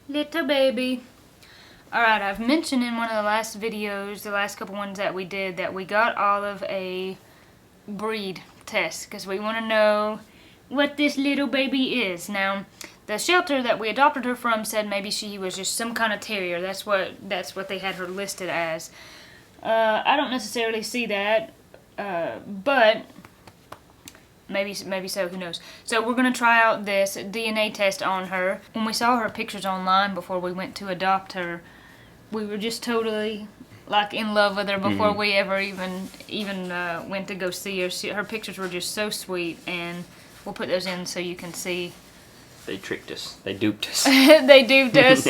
Little baby. Alright, I've mentioned in one of the last videos, the last couple ones that we did, that we got Olive a breed test because we want to know what this little baby is. Now, the shelter that we adopted her from said maybe she was just some kind of terrier. That's what they had her listed as. I don't necessarily see that, but maybe so, who knows. So we're going to try out this DNA test on her. When we saw her pictures online before we went to adopt her, we were just totally like in love with her before we ever even went to go see her. Her pictures were just so sweet, and we'll put those in so you can see. They tricked us. They duped us. They duped us.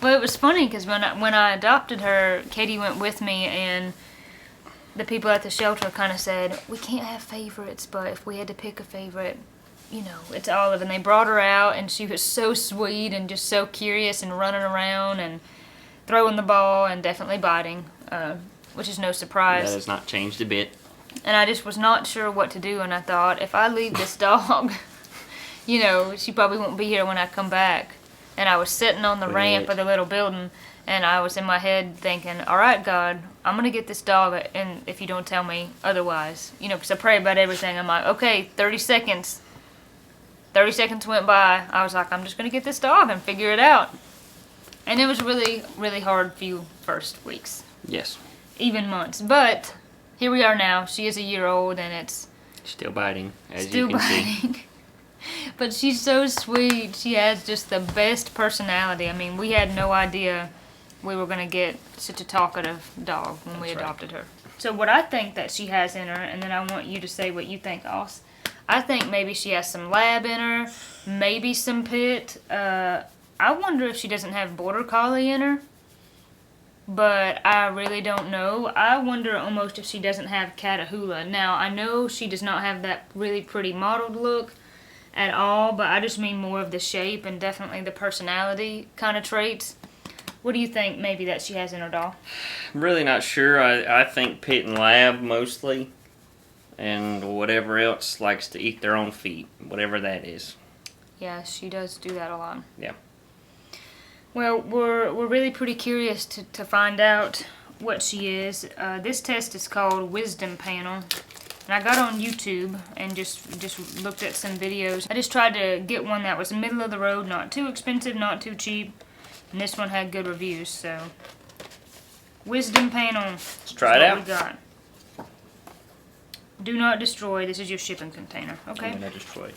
Well, it was funny because when I adopted her, Katie went with me, and the people at the shelter kind of said, we can't have favorites, but if we had to pick a favorite, you know, it's Olive. And they brought her out, and she was so sweet and just so curious and running around and throwing the ball and definitely biting, which is no surprise. That has not changed a bit. And I just was not sure what to do, and I thought, if I leave this dog, you know, she probably won't be here when I come back. And I was sitting on the ramp of the little building, and I was in my head thinking, all right, God, I'm going to get this dog, and if you don't tell me otherwise. You know, because I pray about everything. I'm like, okay, 30 seconds. 30 seconds went by. I was like, I'm just going to get this dog and figure it out. And it was really, really hard few first weeks. Yes. Even months. But here we are now. She is a year old, and it's still biting, as you can see. But she's so sweet. She has just the best personality. I mean, we had no idea we were going to get such a talkative dog when we adopted her. So what I think that she has in her, and then I want you to say what you think, Oz. I think maybe she has some lab in her, maybe some pit. I wonder if she doesn't have border collie in her, but I really don't know. I wonder almost if she doesn't have Catahoula. Now, I know she does not have that really pretty mottled look at all, but I just mean more of the shape and definitely the personality kind of traits. What do you think maybe that she has in her doll? I'm really not sure. I think pit and lab mostly, and whatever else likes to eat their own feet, whatever that is. Yeah, she does do that a lot. Yeah. Well, we're really pretty curious to find out what she is. This test is called Wisdom Panel. And I got on YouTube and just looked at some videos. I just tried to get one that was middle of the road, not too expensive, not too cheap. And this one had good reviews, so. Wisdom Panel. Let's try it out. What we got. Do not destroy. This is your shipping container. Okay. I'm going to destroy.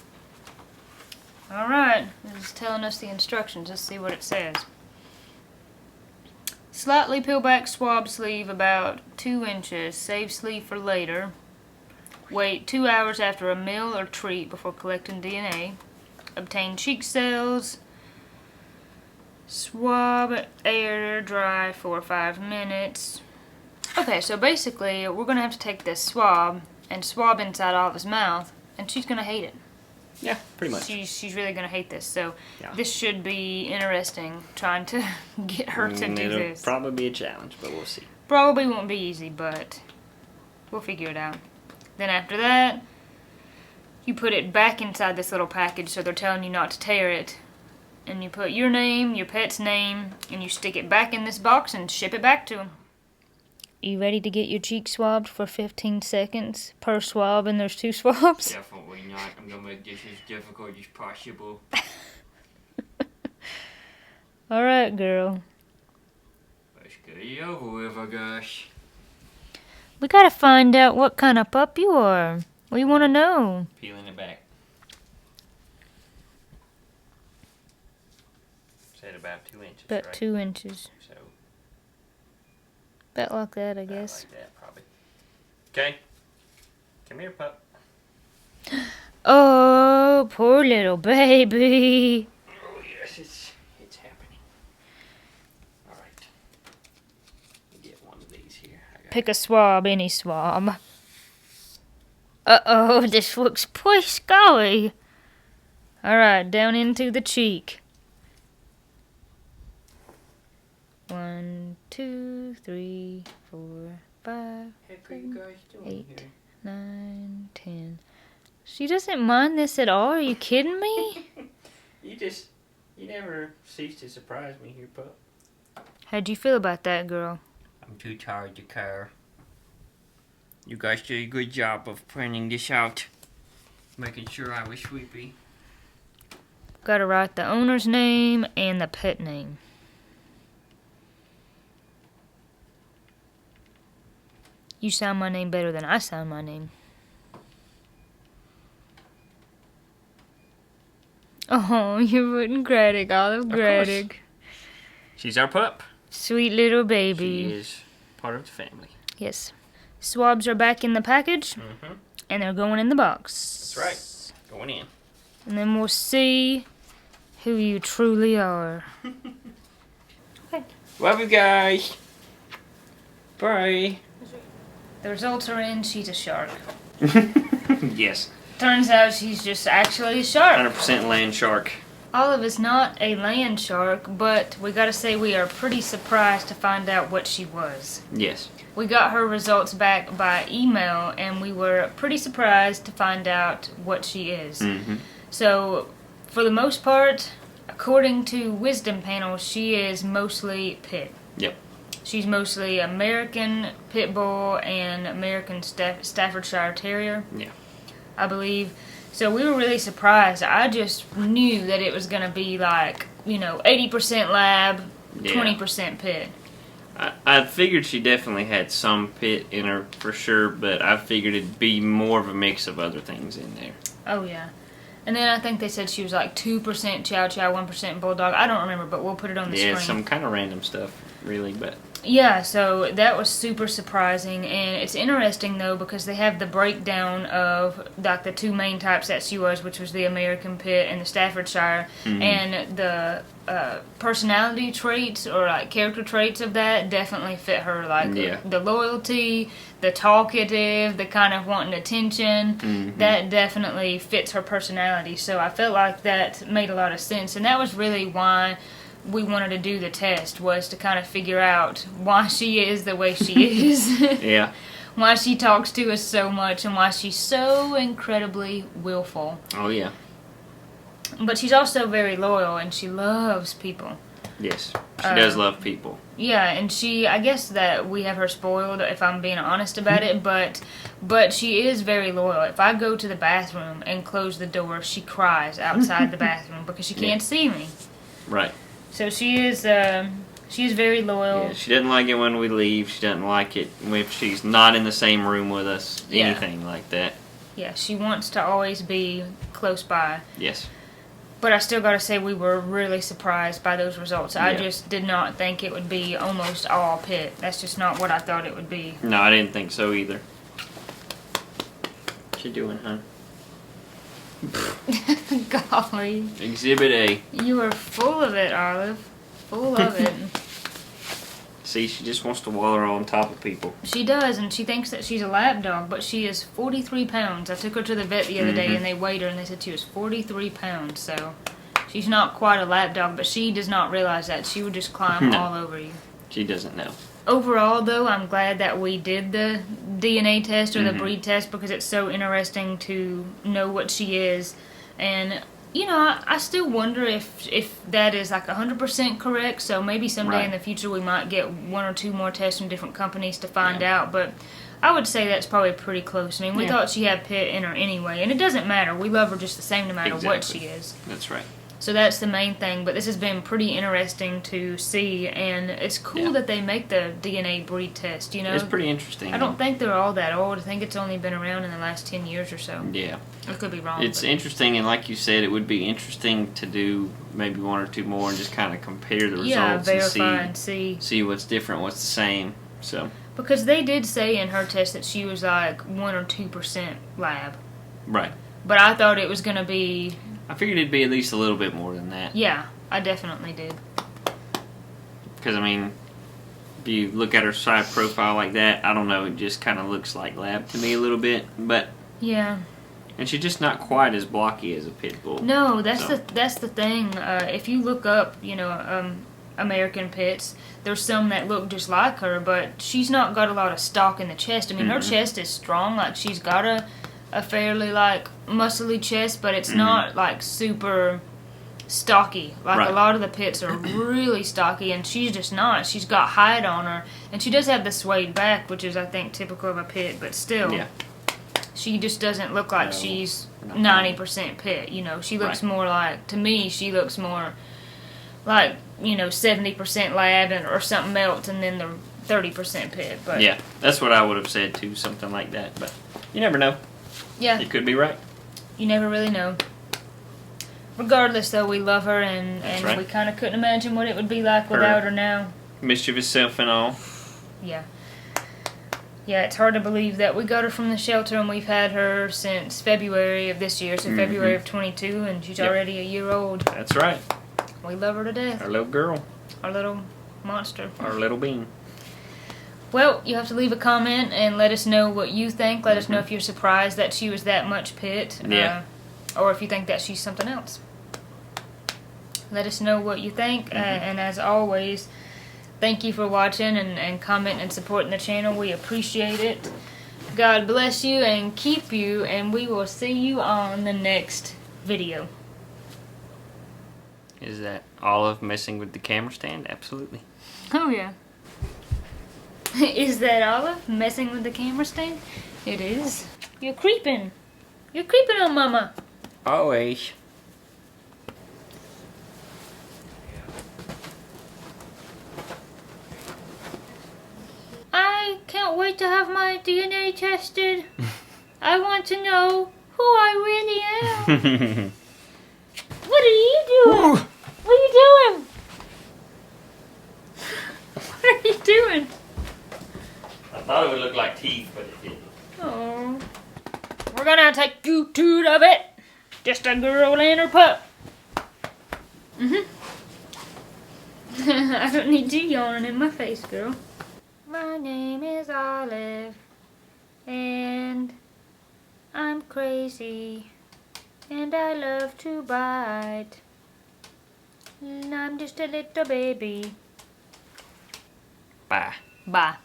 Alright, this is telling us the instructions. Let's see what it says. Slightly peel back swab sleeve about 2 inches. Save sleeve for later. Wait 2 hours after a meal or treat before collecting DNA. Obtain cheek cells. Swab, air, dry 4 or 5 minutes. Okay, so basically we're going to have to take this swab and swab inside Olive's mouth, and she's going to hate it. Yeah, pretty much. She's really going to hate this, so yeah. This should be interesting, trying to get her to do this. It'll probably be a challenge, but we'll see. Probably won't be easy, but we'll figure it out. Then after that, you put it back inside this little package, so they're telling you not to tear it. And you put your name, your pet's name, and you stick it back in this box and ship it back to them. You ready to get your cheek swabbed for 15 seconds per swab, and there's 2 swabs? Definitely not. I'm going to make this as difficult as possible. Alright, girl. Let's get it over with, I guess. We gotta find out what kind of pup you are. We want to know. Peeling it back. Said about 2 inches, About right? 2 inches. So. About like that, I guess. Like that, probably. Okay. Come here, pup. Oh, poor little baby. Oh, yes, it's happening. All right. Let me get one of these here. Pick a swab, any swab. Uh-oh, this looks pretty scary. Alright, down into the cheek. 1, 2, 3, 4, 5, 7, 8, 9, 10. She doesn't mind this at all. Are you kidding me? You just You never cease to surprise me here, pup. How'd you feel about that, girl? I'm too tired to care. You guys did a good job of printing this out. Making sure I was sweepy. Gotta write the owner's name and the pet name. You sound my name better than I sound my name. Oh, you're rooting Gradic, Olive Gradic. She's our pup. Sweet little baby. She is part of the family. Yes. Swabs are back in the package, and they're going in the box. That's right. Going in. And then we'll see who you truly are. Okay. Love you guys. Bye. The results are in. She's a shark. Yes. Turns out she's just actually a shark. 100% land shark. Olive is not a land shark, but we gotta say we are pretty surprised to find out what she was. Yes. We got her results back by email, and we were pretty surprised to find out what she is. So, for the most part, according to Wisdom Panel, she is mostly pit. Yep. She's mostly American Pit Bull and American Staffordshire Terrier. Yeah. I believe. So we were really surprised. I just knew that it was going to be like, 80% lab, 20% pit. I figured she definitely had some pit in her for sure, but I figured it'd be more of a mix of other things in there. Oh, yeah. And then I think they said she was like 2% Chow Chow, 1% Bulldog. I don't remember, but we'll put it on the screen. Yeah, some kind of random stuff, really, but... Yeah, so that was super surprising, and it's interesting though because they have the breakdown of like the two main types that she was, which was the American Pit and the Staffordshire, and the personality traits or like character traits of that definitely fit her, like the loyalty, the talkative, the kind of wanting attention, that definitely fits her personality. So I felt like that made a lot of sense, and that was really why we wanted to do the test, was to kind of figure out why she is the way she is. Yeah. Why she talks to us so much and why she's so incredibly willful. Oh, yeah. But she's also very loyal and she loves people. Yes. She does love people. Yeah, and I guess that we have her spoiled, if I'm being honest about it, but she is very loyal. If I go to the bathroom and close the door, she cries outside the bathroom because she can't see me. Right. So she is very loyal. Yeah, she doesn't like it when we leave. She doesn't like it if she's not in the same room with us. Anything like that. Yeah, she wants to always be close by. Yes. But I still gotta say we were really surprised by those results. I just did not think it would be almost all pit. That's just not what I thought it would be. No, I didn't think so either. What you doing, huh? Golly. Exhibit A. You are full of it, Olive. Full of it. See, she just wants to waller on top of people. She does, and she thinks that she's a lap dog, but she is 43 pounds. I took her to the vet the other day, and they weighed her, and they said she was 43 pounds, so she's not quite a lap dog, but she does not realize that. She would just climb all over you. She doesn't know. Overall, though, I'm glad that we did the DNA test or the breed test because it's so interesting to know what she is. And, I still wonder if that is like 100% correct. So maybe someday in the future we might get one or two more tests from different companies to find out. But I would say that's probably pretty close. I mean, we thought she had pit in her anyway. And it doesn't matter. We love her just the same no matter what she is. That's right. So that's the main thing, but this has been pretty interesting to see, and it's cool that they make the DNA breed test, It's pretty interesting. I don't think they're all that old. I think it's only been around in the last 10 years or so. Yeah. I could be wrong. It's interesting, and like you said, it would be interesting to do maybe one or two more and just kind of compare the results verify and see what's different, what's the same. So because they did say in her test that she was like 1 or 2% lab. Right. But I thought it was going to be... I figured it'd be at least a little bit more than that. Yeah, I definitely did. Because, I mean, if you look at her side profile like that, I don't know, it just kind of looks like lab to me a little bit. But yeah. And she's just not quite as blocky as a pit bull. No, that's the thing. If you look up, American pits, there's some that look just like her, but she's not got a lot of stock in the chest. I mean, her chest is strong. Like, she's got a fairly, like, muscly chest, but it's not, like, super stocky. Like Right. a lot of the pits are really stocky, and she's just not. She's got hide on her, and she does have the swayed back, which is, I think, typical of a pit, but still. Yeah. She just doesn't look like No, she's not 90% pit, you know. She looks Right. more like, to me, she looks more like, you know, 70% lab or something else, and then the 30% pit. But Yeah, that's what I would have said too, something like that. But you never know. yeah, You could be right. you never really know. Regardless, though, we love her, and right. we kind of couldn't imagine what it would be like without her now. Mischievous self and all. Yeah. Yeah, it's hard to believe that we got her from the shelter, and we've had her since February of this year, so February of 22, and she's Yep. already a year old. That's right. We love her to death. Our little girl. Our little monster. Our little bean. Well, you have to leave a comment and let us know what you think. Let us know if you're surprised that she was that much pit. Yeah. Or if you think that she's something else. Let us know what you think. And as always, thank you for watching and commenting and supporting the channel. We appreciate it. God bless you and keep you. And we will see you on the next video. Is that Olive messing with the camera stand? Absolutely. Oh, yeah. Is that Olive messing with the camera stand? It is. You're creeping. You're creeping on Mama. Always. I can't wait to have my DNA tested. I want to know who I really am. What are you doing? What are you doing? What are you doing? I thought it would look like teeth, but it didn't. Oh. We're gonna take YouTube of it. Just a girl and her pup. I don't need you yawning in my face, girl. My name is Olive, and I'm crazy, and I love to bite. And I'm just a little baby. Bye. Bye.